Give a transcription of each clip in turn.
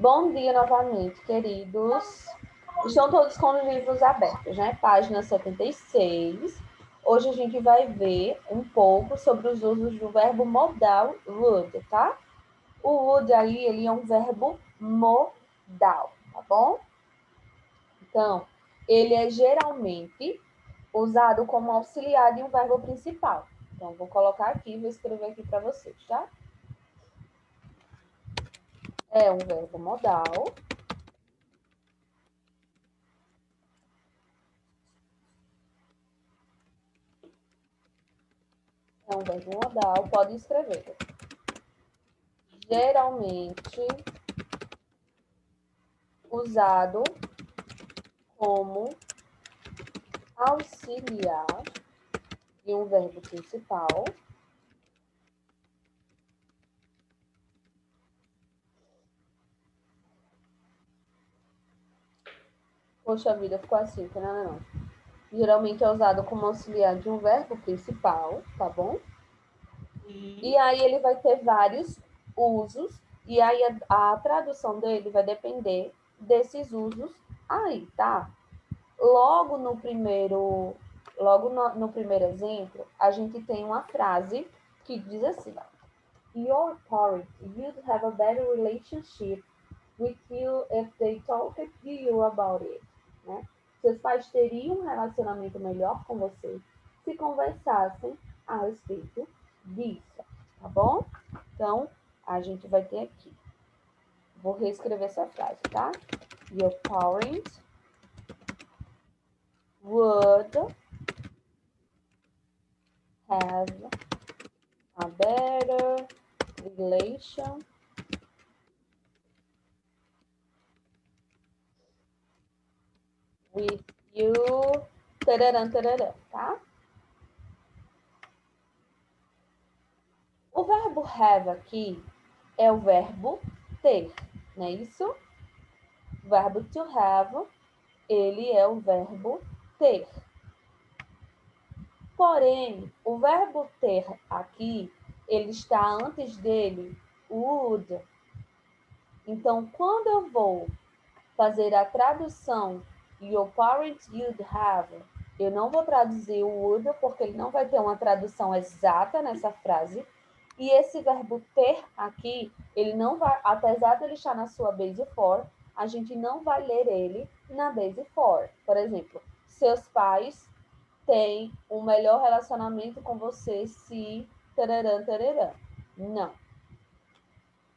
Bom dia novamente, queridos. Estão todos com os livros abertos, né? Página 76. Hoje a gente vai ver um pouco sobre os usos do verbo modal would, tá? O would aí, ele é um verbo modal, tá bom? Então, ele é geralmente usado como auxiliar de um verbo principal. Então, vou colocar aqui, vou escrever aqui para vocês, tá? É um verbo modal. É um verbo modal, pode escrever. Geralmente usado como auxiliar de um verbo principal. Poxa vida, ficou assim, não. Geralmente é usado como auxiliar de um verbo principal, tá bom? E aí ele vai ter vários usos, e aí a tradução dele vai depender desses usos aí, tá? Logo no primeiro exemplo, a gente tem uma frase que diz assim: Your parents would have a better relationship with you if they talked to you about it. Né? Seus pais teriam um relacionamento melhor com você se conversassem a respeito disso, tá bom? Então, a gente vai ter aqui. Vou reescrever essa frase, tá? Your parents would have a better relation with you, tararã, tá? O verbo have aqui é o verbo ter, não é isso? O verbo to have, ele é o verbo ter. Porém, o verbo ter aqui, ele está antes dele, would. Então, quando eu vou fazer a tradução your parents would have, eu não vou traduzir o would, porque ele não vai ter uma tradução exata nessa frase. E esse verbo ter aqui, ele não vai, apesar de ele estar na sua base for, a gente não vai ler ele na base for. Por exemplo, seus pais têm um melhor relacionamento com você se tararã, tararã. Não.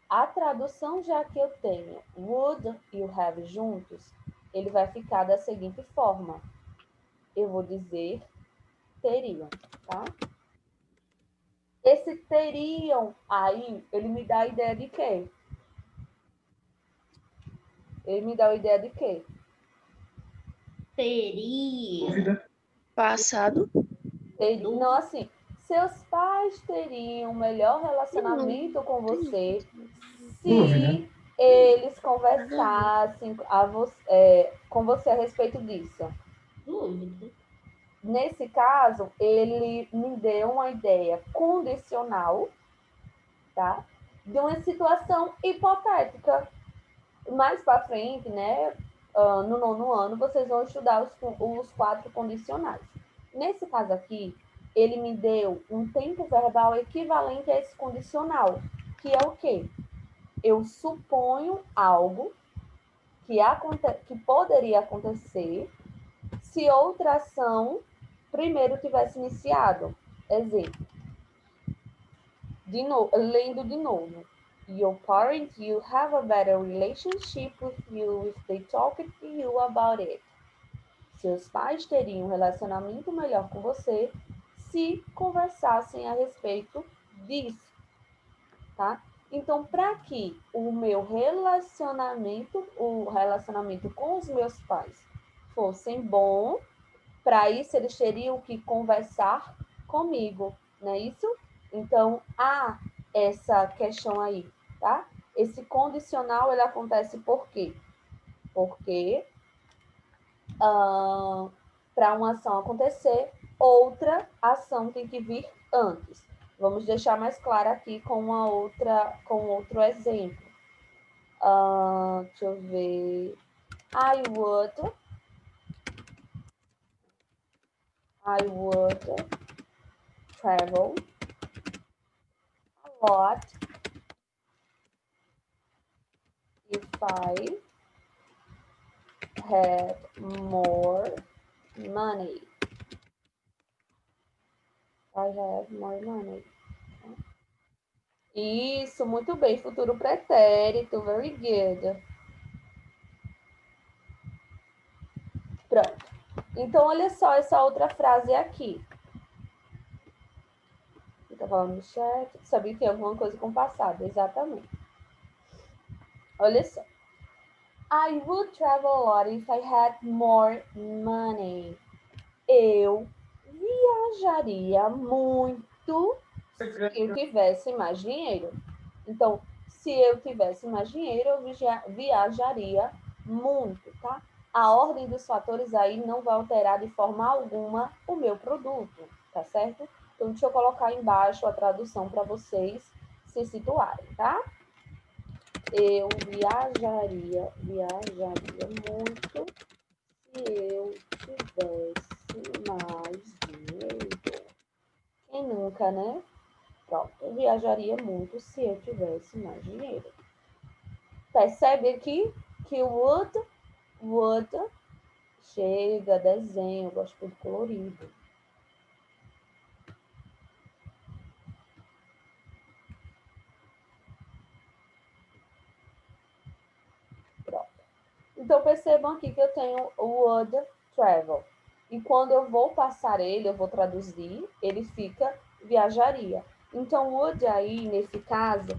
A tradução, já que eu tenho would e o have juntos, ele vai ficar da seguinte forma. Eu vou dizer teriam, tá? Esse teriam aí, ele me dá a ideia de quê? Ele me dá a ideia de quê? Teria. Passado. Não, assim, seus pais teriam um melhor relacionamento com você se eles conversassem com você a respeito disso. Dúvida. Nesse caso, ele me deu uma ideia condicional, tá? De uma situação hipotética. Mais para frente, né? No nono ano, vocês vão estudar os 4 condicionais. Nesse caso aqui, ele me deu um tempo verbal equivalente a esse condicional, que é o quê? Eu suponho algo que poderia acontecer se outra ação primeiro tivesse iniciado. Exemplo. Lendo de novo. Your parents will have a better relationship with you if they talk to you about it. Seus pais teriam um relacionamento melhor com você se conversassem a respeito disso, tá? Então, para que o relacionamento com os meus pais fossem bom, para isso eles teriam que conversar comigo, não é isso? Então, há essa questão aí, tá? Esse condicional, ele acontece por quê? Porque para uma ação acontecer, outra ação tem que vir antes. Vamos deixar mais claro aqui com outro exemplo. Deixa eu ver. I would travel a lot if I had more money. I have more money. Isso, muito bem. Futuro pretérito. Very good. Pronto. Então, olha só essa outra frase aqui. Eu tô falando no chat. Sabia que tem alguma coisa com passado. Exatamente. Olha só. I would travel a lot if I had more money. Eu viajaria muito se eu tivesse mais dinheiro. Então, se eu tivesse mais dinheiro, eu viajaria muito, tá? A ordem dos fatores aí não vai alterar de forma alguma o meu produto, tá certo? Então, deixa eu colocar embaixo a tradução para vocês se situarem, tá? Eu viajaria muito se eu tivesse mais dinheiro. Quem nunca, né? Pronto, eu viajaria muito se eu tivesse mais dinheiro. Percebe aqui que o would, chega, desenho, eu gosto tudo colorido. Pronto. Então, percebam aqui que eu tenho o would travel. E quando eu vou passar ele, eu vou traduzir, ele fica viajaria. Então, would aí, nesse caso,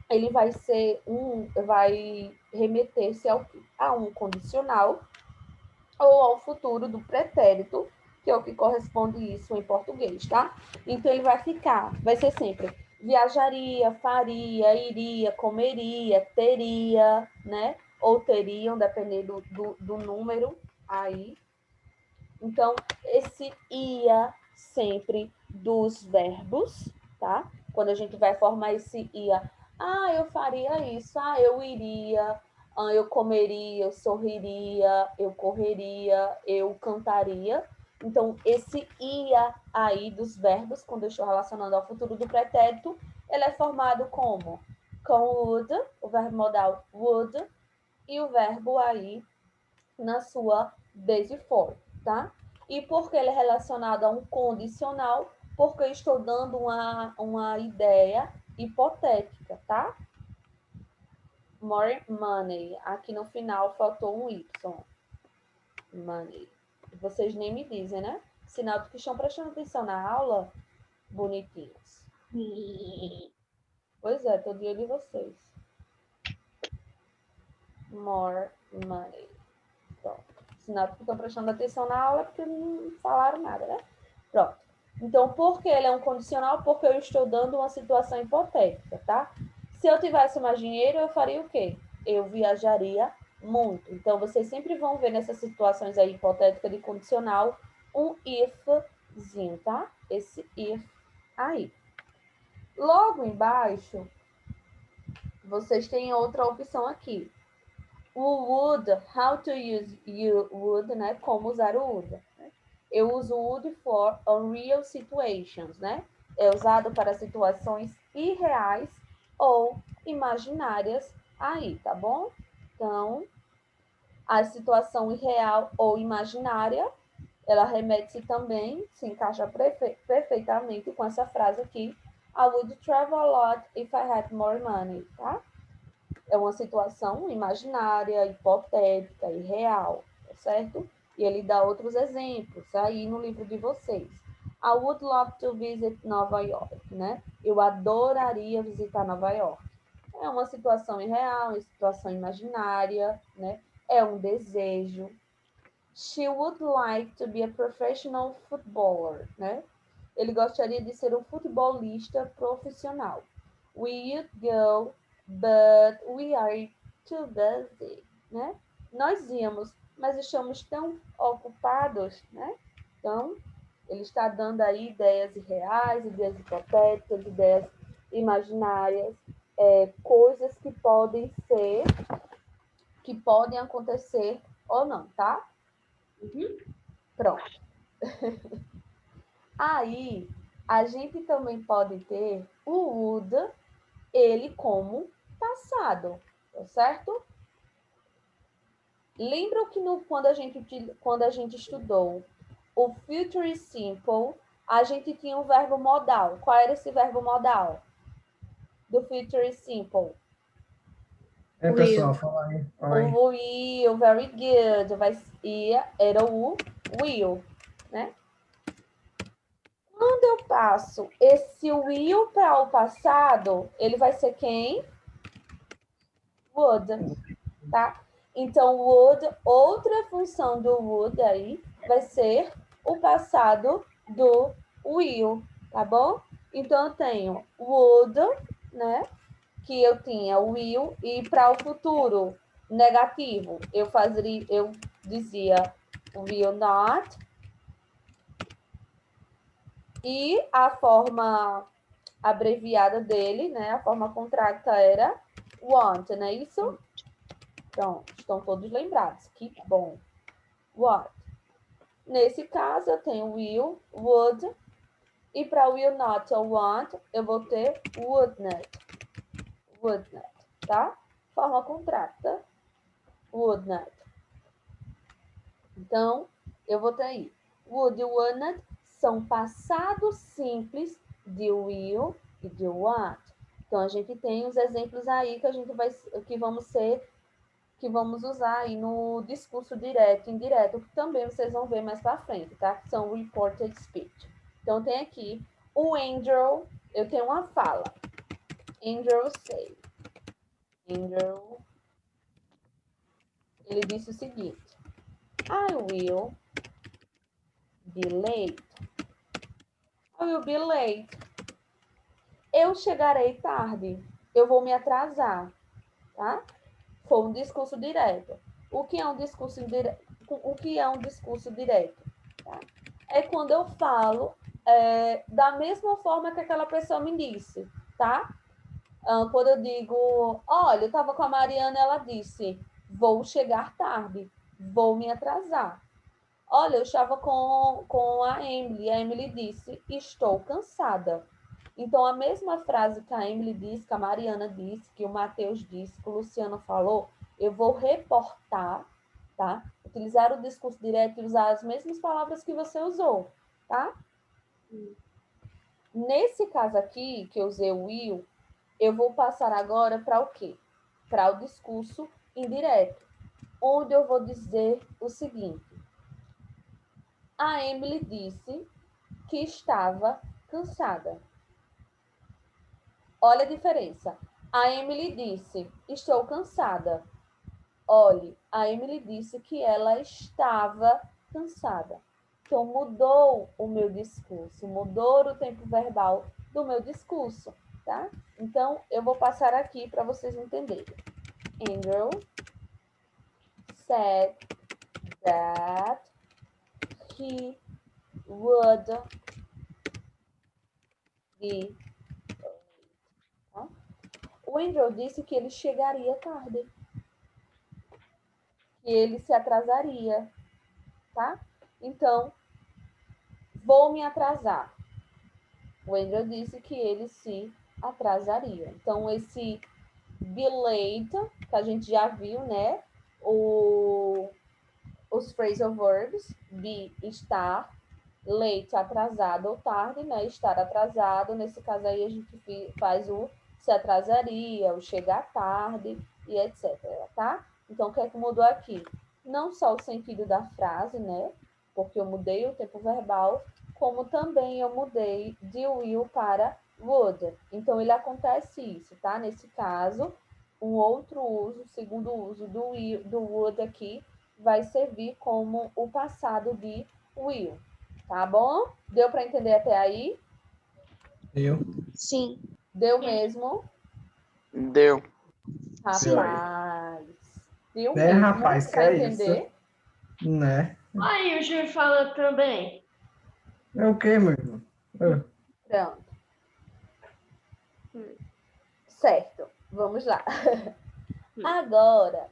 ele vai ser vai remeter-se a um condicional ou ao futuro do pretérito, que é o que corresponde isso em português, tá? Então, ele vai ser sempre viajaria, faria, iria, comeria, teria, né? Ou teriam, dependendo do número aí. Então, esse ia sempre dos verbos, tá? Quando a gente vai formar esse ia, eu faria isso, eu iria, eu comeria, eu sorriria, eu correria, eu cantaria. Então, esse ia aí dos verbos, quando eu estou relacionando ao futuro do pretérito, ele é formado como? Com would, o verbo modal would, e o verbo aí na sua base form, tá? E porque ele é relacionado a um condicional, porque eu estou dando uma ideia hipotética, tá? More money. Aqui no final faltou um Y. Money. Vocês nem me dizem, né? Sinal de que estão prestando atenção na aula, bonitinhos. Pois é, tô de olho em vocês. More money. Pronto. Sinal de que estão prestando atenção na aula porque não falaram nada, né? Pronto. Então, por que ele é um condicional? Porque eu estou dando uma situação hipotética, tá? Se eu tivesse mais dinheiro, eu faria o quê? Eu viajaria muito. Então, vocês sempre vão ver nessas situações aí hipotéticas de condicional um ifzinho, tá? Esse if aí. Logo embaixo, vocês têm outra opção aqui. O would, how to use you would, né? Como usar o would. Eu uso would for unreal situations, né? É usado para situações irreais ou imaginárias aí, tá bom? Então, a situação irreal ou imaginária, ela remete-se também, se encaixa perfeitamente com essa frase aqui. I would travel a lot if I had more money, tá? É uma situação imaginária, hipotética, irreal, tá certo? E ele dá outros exemplos aí no livro de vocês. I would love to visit Nova York, né? Eu adoraria visitar Nova York. É uma situação irreal, uma situação imaginária, né? É um desejo. She would like to be a professional footballer, né? Ele gostaria de ser um futebolista profissional. We would go, but we are too busy, né? Nós íamos, mas estamos tão ocupados, né? Então, ele está dando aí ideias irreais, ideias hipotéticas, ideias imaginárias. coisas que podem acontecer ou não, tá? Pronto. Aí, a gente também pode ter o would, ele como passado, tá certo? Lembra que quando a gente estudou o future simple, a gente tinha um verbo modal. Qual era esse verbo modal do future simple? Pessoal, fala aí. O will, very good. Era o will, né? Quando eu passo esse will para o passado, ele vai ser quem? Would, tá? Então, would, outra função do would aí, vai ser o passado do will, tá bom? Então, eu tenho would, né? Que eu tinha will, e para o futuro negativo, eu dizia will not, e a forma abreviada dele, né? A forma contracta era want, não é isso? Então, estão todos lembrados. Que bom. What? Nesse caso, eu tenho will, would, e para will not ou want, eu vou ter would not. Would not, tá? Forma contracta, would not. Então, eu vou ter aí. Would e would not são passados simples de will e de want. Então, a gente tem os exemplos aí que vamos usar aí no discurso direto e indireto, que também vocês vão ver mais para frente, tá? Que são reported speech. Então, tem aqui o Andrew, eu tenho uma fala. Andrew say. Andrew, ele disse o seguinte: I will be late. I will be late. Eu chegarei tarde. Eu vou me atrasar, tá? Foi um discurso direto. O que é um discurso indireto? O que é um discurso direto? Tá? É quando eu falo da mesma forma que aquela pessoa me disse, tá? Quando eu digo, olha, eu estava com a Mariana, ela disse, vou chegar tarde, vou me atrasar. Olha, eu estava com a Emily disse, estou cansada. Então, a mesma frase que a Emily disse, que a Mariana disse, que o Matheus disse, que o Luciano falou, eu vou reportar, tá? Utilizar o discurso direto e usar as mesmas palavras que você usou, tá? Nesse caso aqui, que eu usei o will, eu vou passar agora para o quê? Para o discurso indireto, onde eu vou dizer o seguinte: a Emily disse que estava cansada. Olha a diferença. A Emily disse, estou cansada. Olhe, a Emily disse que ela estava cansada. Então, mudou o meu discurso, mudou o tempo verbal do meu discurso, tá? Então, eu vou passar aqui para vocês entenderem. Andrew said that he would be late. Tá? O Andrew disse que ele chegaria tarde, que ele se atrasaria, tá? Então, vou me atrasar. O Andrew disse que ele se atrasaria. Então, esse be late, que a gente já viu, né? Os phrasal verbs, be, estar, late, atrasado ou tarde, né? Estar atrasado. Nesse caso aí, a gente faz o se atrasaria, o chegar tarde e etc, tá? Então, o que é que mudou aqui? Não só o sentido da frase, né? Porque eu mudei o tempo verbal, como também eu mudei de will para would. Então, ele acontece isso, tá? Nesse caso, um outro uso, o segundo uso do would aqui, vai servir como o passado de will. Tá bom? Deu para entender até aí? Deu. Sim. Deu mesmo? Deu. Rapaz. Deu É, mesmo rapaz, que para é entender? isso? Né? Aí o Júlio fala também. É o quê, meu irmão? Pronto. Certo, vamos lá. Agora,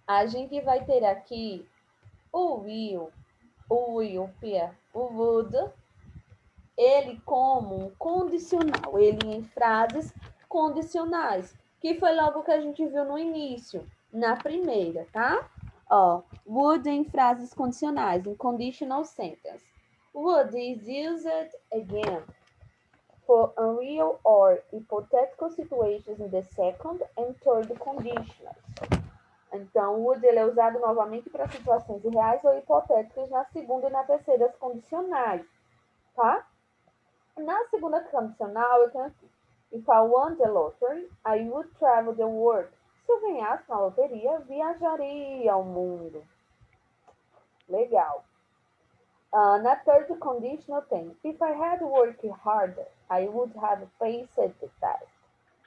a gente vai ter aqui o will, Pierre, o would, ele como um condicional, ele em frases condicionais, que foi logo que a gente viu no início, na primeira, tá? Ó, would em frases condicionais, em conditional sentence. Would is used again for unreal or hypothetical situations in the second and third conditionals. Então, would ele é usado novamente para situações reais ou hipotéticas na segunda e na terceira condicionais, tá? Na segunda condicional, eu tenho aqui. If I won the lottery, I would travel the world. Se eu ganhasse na loteria, viajaria ao mundo. Legal. Na third conditional tem. If I had worked harder, I would have passed the test.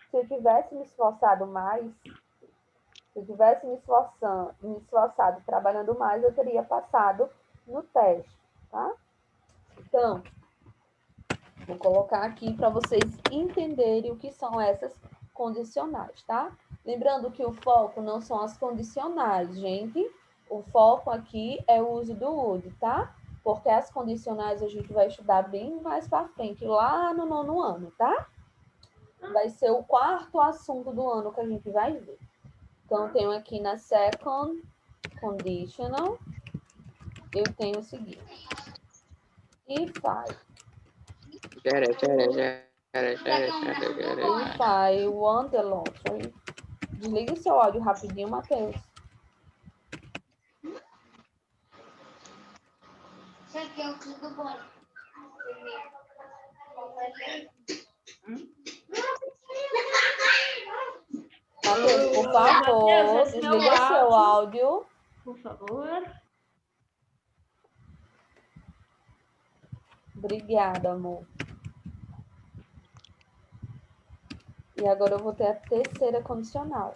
Se eu tivesse me esforçado mais, se eu tivesse me esforçado trabalhando mais, eu teria passado no teste, tá? Então, vou colocar aqui para vocês entenderem o que são essas condicionais, tá? Lembrando que o foco não são as condicionais, gente. O foco aqui é o uso do would, tá? Porque as condicionais a gente vai estudar bem mais para frente, lá no 9º ano, tá? Vai ser o 4º assunto do ano que a gente vai ver. Então, eu tenho aqui na second conditional, eu tenho o seguinte. If I won the lottery. Desliga o seu áudio rapidinho, Matheus. Matheus, por favor, desliga o seu áudio. Por favor. Obrigada, amor. E agora eu vou ter a terceira condicional.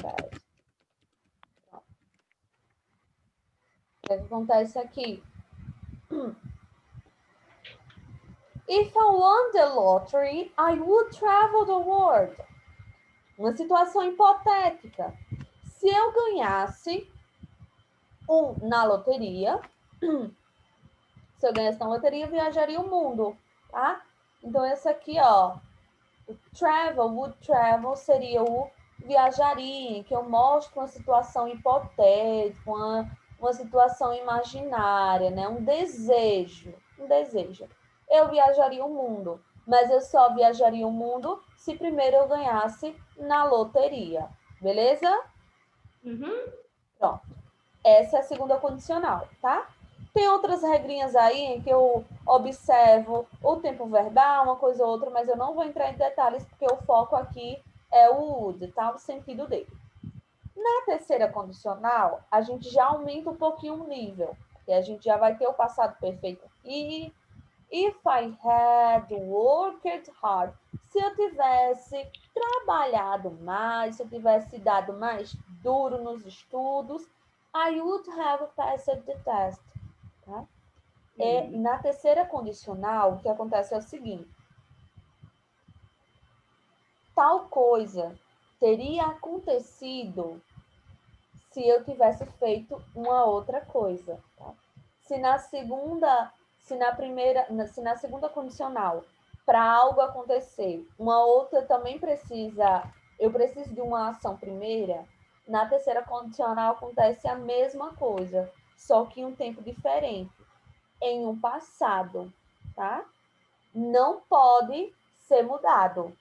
Certo. O que acontece aqui? If I won the lottery, I would travel the world. Uma situação hipotética. Se eu ganhasse na loteria, se eu ganhasse na loteria, eu viajaria o mundo, tá? Então, esse aqui, ó, o travel, would travel, seria o viajaria, que eu mostro uma situação hipotética, uma situação imaginária, né? Um desejo. Eu viajaria o mundo, mas eu só viajaria o mundo se primeiro eu ganhasse na loteria. Beleza? Uhum. Pronto. Essa é a segunda condicional, tá? Tem outras regrinhas aí em que eu observo o tempo verbal, uma coisa ou outra, mas eu não vou entrar em detalhes porque o foco aqui é o would, tá? O sentido dele. Na terceira condicional, a gente já aumenta um pouquinho o nível, e a gente já vai ter o passado perfeito aqui. If I had worked hard, se eu tivesse trabalhado mais, se eu tivesse dado mais duro nos estudos, I would have passed the test. Tá? E na terceira condicional, o que acontece é o seguinte. Tal coisa teria acontecido se eu tivesse feito uma outra coisa. Tá? Se na segunda condicional, para algo acontecer, uma outra também eu preciso de uma ação primeira, na terceira condicional acontece a mesma coisa, só que em um tempo diferente, em um passado, tá? Não pode ser mudado.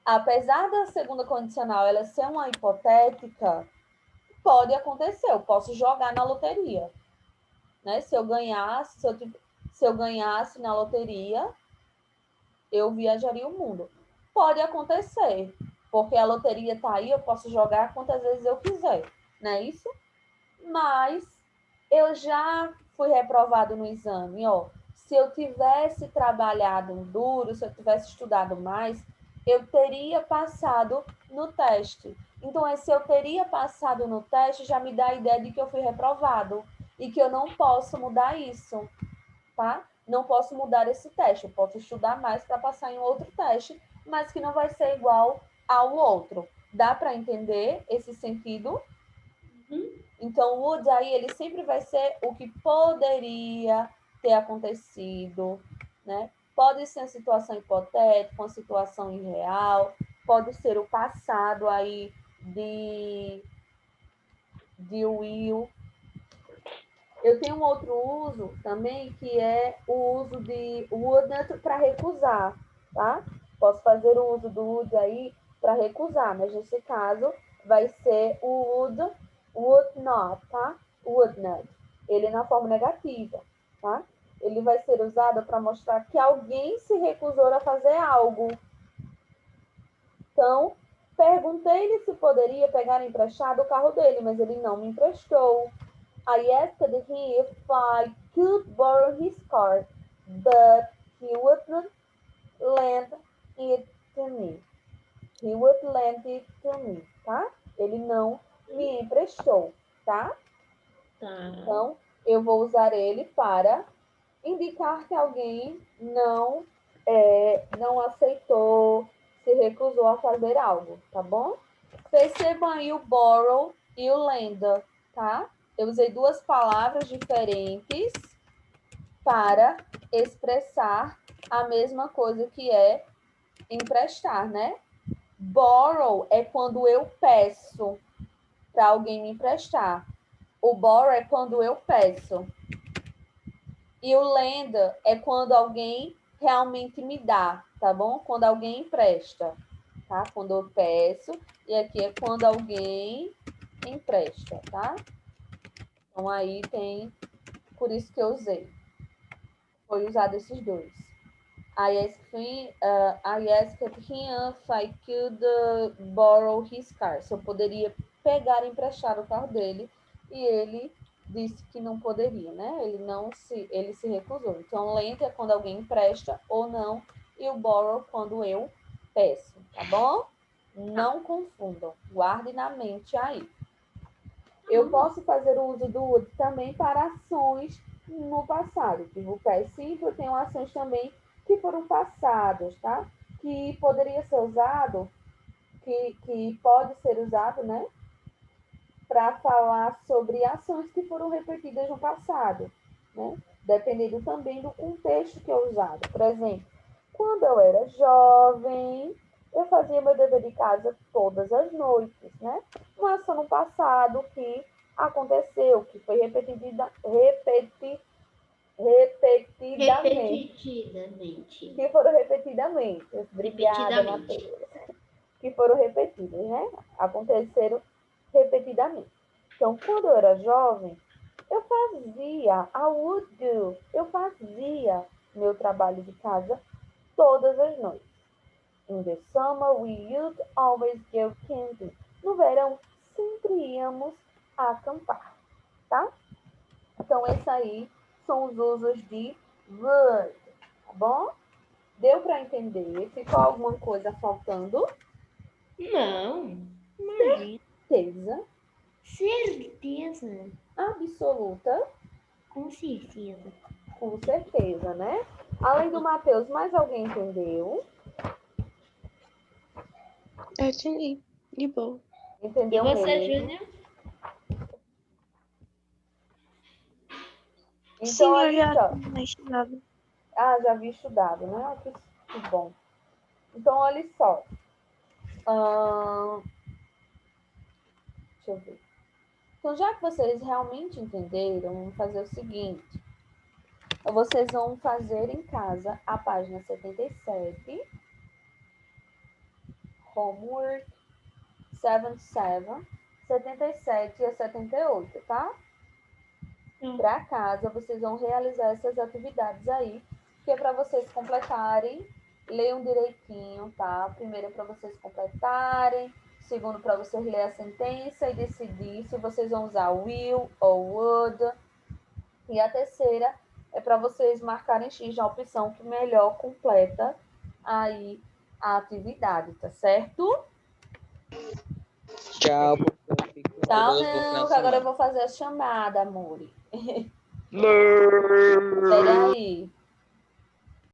Apesar da segunda condicional ela ser uma hipotética, pode acontecer, eu posso jogar na loteria. Né? Se eu ganhasse na loteria, eu viajaria o mundo. Pode acontecer, porque a loteria está aí, eu posso jogar quantas vezes eu quiser, não é isso? Mas eu já fui reprovado no exame, ó. se eu tivesse trabalhado duro, se eu tivesse estudado mais, eu teria passado no teste. Então, se eu teria passado no teste, já me dá a ideia de que eu fui reprovado e que eu não posso mudar isso, tá? Não posso mudar esse teste. Eu posso estudar mais para passar em outro teste, mas que não vai ser igual ao outro. Dá para entender esse sentido? Então, o would aí, ele sempre vai ser o que poderia ter acontecido, né? Pode ser uma situação hipotética, uma situação irreal, pode ser o passado aí de will. Eu tenho um outro uso também, que é o uso de wouldn't para recusar, tá? Posso fazer o uso do would aí para recusar, mas nesse caso vai ser o would not, tá? Would not. Ele é na forma negativa, tá? Ele vai ser usado para mostrar que alguém se recusou a fazer algo. Então, perguntei-lhe se poderia pegar emprestado o carro dele, mas ele não me emprestou. I asked him if I could borrow his car, but he wouldn't lend it to me. He would lend it to me, tá? Ele não me emprestou, tá? Então, eu vou usar ele para indicar que alguém não aceitou, se recusou a fazer algo, tá bom? Percebam aí o borrow e o lend, tá? Eu usei duas palavras diferentes para expressar a mesma coisa que é emprestar, né? Borrow é quando eu peço para alguém me emprestar. O borrow é quando eu peço. E o lend é quando alguém realmente me dá, tá bom? Quando alguém empresta, tá? Quando eu peço. E aqui é quando alguém empresta, tá? Então, aí tem... Por isso que eu usei. Foi usado esses dois. I asked him if I could borrow his car. Se eu poderia pegar e emprestar o carro dele. E ele disse que não poderia, né? Ele se recusou. Então, lend é quando alguém empresta ou não. E o borrow quando eu peço, tá bom? Não confundam. Guarde na mente aí. Eu posso fazer o uso do would também para ações no passado. Tipo, o past simple tem ações também que foram passadas, tá? Que poderia ser usado, que pode ser usado, né? Para falar sobre ações que foram repetidas no passado, né? Dependendo também do contexto que é usado. Por exemplo, quando eu era jovem, eu fazia meu dever de casa todas as noites, né? Uma ação no passado que aconteceu, que foi repetidamente. Que foram repetidamente. Obrigada, Matheus. Que foram repetidas, né? Aconteceram repetidamente. Então, quando eu era jovem, eu fazia eu fazia meu trabalho de casa todas as noites. In the summer, we used always go camping. No verão, sempre íamos acampar, tá? Então, esses aí são os usos de would, tá bom? Deu para entender? Ficou alguma coisa faltando? Não. Imagina. Certeza? Certeza. Absoluta? Com certeza. Com certeza, né? Além do Matheus, mais alguém entendeu? Eu entendi. De boa. Entendeu E você, mesmo? Júnior? Então, Sim, eu olha já só. tinha estudado. Ah, já havia estudado, né? Que bom. Então, olha só. Deixa eu ver. Então, já que vocês realmente entenderam, vamos fazer o seguinte. Vocês vão fazer em casa a página 77. Homework 77. 77 e 78, tá? Para casa, vocês vão realizar essas atividades aí, que é para vocês completarem, leiam direitinho, tá? Primeiro para vocês completarem, segundo para vocês ler a sentença e decidir se vocês vão usar will ou would. E a terceira é para vocês marcarem X na opção que melhor completa aí a atividade, tá certo? Tchau, professora. Fico com Tchau, Deus, bom final não, de que agora eu semana. vou fazer a chamada, amore. Espera aí.